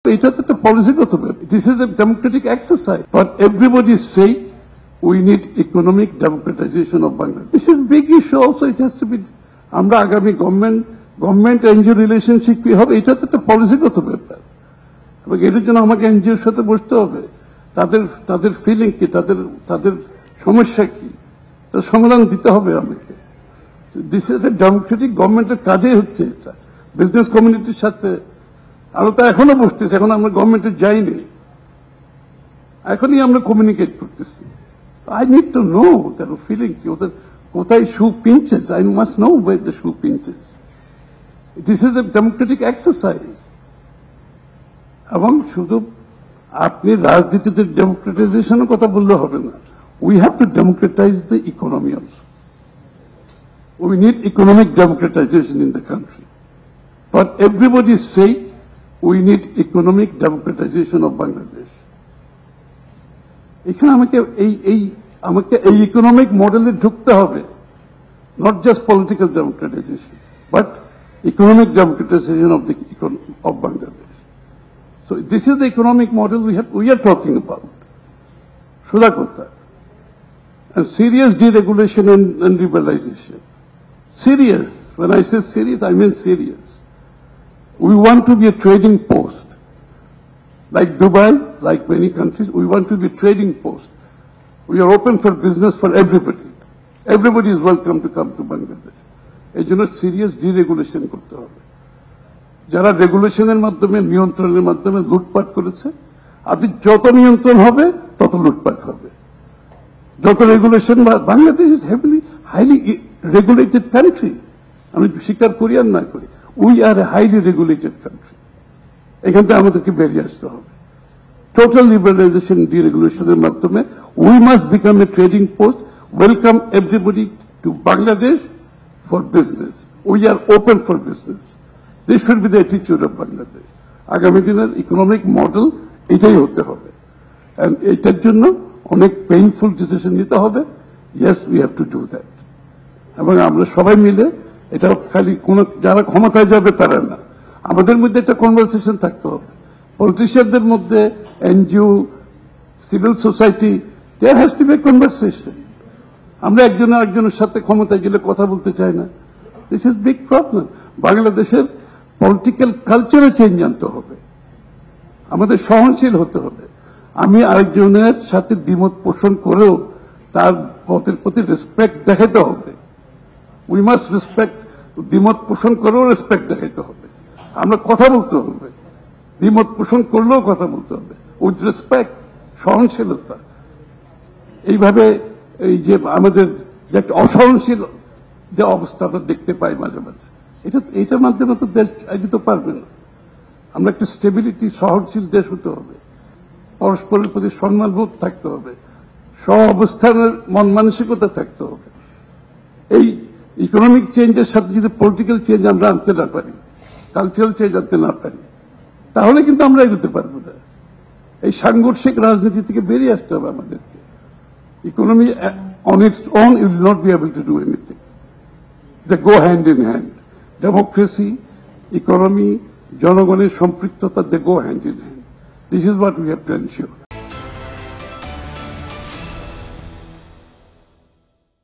এটাতে একটা পলিসিগত ব্যাপার। This is a democratic exercise for everybody's sake we need economic democratization of Bangladesh. This is big issue also, it has to be. আমরা আগামী government NGO relationship কি হবে, এটাতে একটা পলিসিগত ব্যাপার এবং এটার জন্য আমাকে এনজিওর সাথে বসতে হবে, তাদের ফিলিং কি, তাদের সমস্যা কি, তার সমাধান দিতে হবে আমাকে। দিস ইজ এ ডেমোক্রেটিক গভর্নমেন্টের কাজে হচ্ছে এটা, বিজনেস কমিউনিটির সাথে। আমরা তো এখনো বসতেছি, এখন আমরা গভর্নমেন্টে যাইনি, এখনই আমরা কমিউনিকেট করতেছি। আই নিড টু নো তার ফিলিং কি, ওদের কোথায় shoe pinches. I must know where the shoe pinches. This is a democratic exercise. এবং শুধু আপনি রাজনীতিতে ডেমোক্রেটাইজেশনের কথা বললে হবে না, we have to democratize the economy also. We need economic democratization in the country for everybody's sake. We need economic democratization of Bangladesh. এখানে আমাকে এই ইকোনমিক মডেলে ঢুকতে হবে, not just political democratisation but economic democratization of Bangladesh. So this is the economic model we are talking about. Sudha Kota. And serious deregulation and liberalization. Serious. When I say serious, I mean serious. We want to be a trading post. Like Dubai, like many countries, we want to be a trading post. We are open for business for everybody. Everybody is welcome to come to Bangladesh. এই জন্য serious deregulation করতে হবে। যারা রেগুলেশনের মাধ্যমে, নিয়ন্ত্রণের মাধ্যমে লুটপাট করেছে, আপনি যত নিয়ন্ত্রণ হবে তত লুটপাট হবে। যত regulation, Bangladesh is highly regulated country. আমি স্বীকার করি আর না করি, we are a highly regulated country. এখান থেকে আমাদেরকে বেরিয়ে আসতে হবে। টোটাল লিবারালাইজেশন, ডিরেগুলেশনের মাধ্যমে we must become a trading post, welcome everybody two Bangladesh for business. We are open for business. This should be the attitude of Bangladesh. আগামী দিনের economic model এটাই হতে হবে। And এটার জন্য অনেক পেইনফুল ডিসিশন নিতে হবে। Yes, we have to do that. এবং আমরা সবাই মিলে, এটা খালি যারা ক্ষমতায় যাবে তারা না, আমাদের মধ্যে একটা কনভারসেশন থাকতে হবে। পলিটিশিয়ানদের মধ্যে, NGO, civil society, there has to be a conversation. আমরা একজনের সাথে ক্ষমতায় গেলে কথা বলতে চাই না। This is big problem. বাংলাদেশের পলিটিক্যাল কালচারে চেঞ্জ আনতে হবে, আমাদের সহনশীল হতে হবে। আমি আরেকজনের সাথে দ্বিমত পোষণ করেও তার মতের প্রতি রেসপেক্ট দেখাতে হবে। উই মাস্ট রেসপেক্ট, দ্বিমত পোষণ করেও রেসপেক্ট দেখাতে হবে। আমরা কথা বলতে হবে, দ্বিমত পোষণ করলেও কথা বলতে হবে উইথ রেসপেক্ট, সহনশীলতা। এইভাবে এই যে আমাদের যে একটা অসহনশীল যে অবস্থা আমরা দেখতে পাই মাঝে মাঝে, এটার মাধ্যমে তো দেশ এগিয়ে পারবে না। আমরা একটা স্টেবিলিটি, সহনশীল দেশ হতে হবে, পরস্পরের প্রতি সম্মানবোধ থাকতে হবে, সহ অবস্থানের মন মানসিকতা থাকতে হবে। এই ইকোনমিক চেঞ্জের সাথে যদি পলিটিক্যাল চেঞ্জ আমরা আনতে না পারি, কালচারাল চেঞ্জ আনতে না পারি, তাহলে কিন্তু আমরা এগোতে পারবো না। এই সাংঘর্ষিক রাজনীতি থেকে বেরিয়ে আসতে হবে আমাদেরকে। Economy on its own you will not be able to do anything. They go hand in hand. Democracy, economy, জনগণের সম্পৃক্ততা, they go hand in hand. This is what we have to ensure.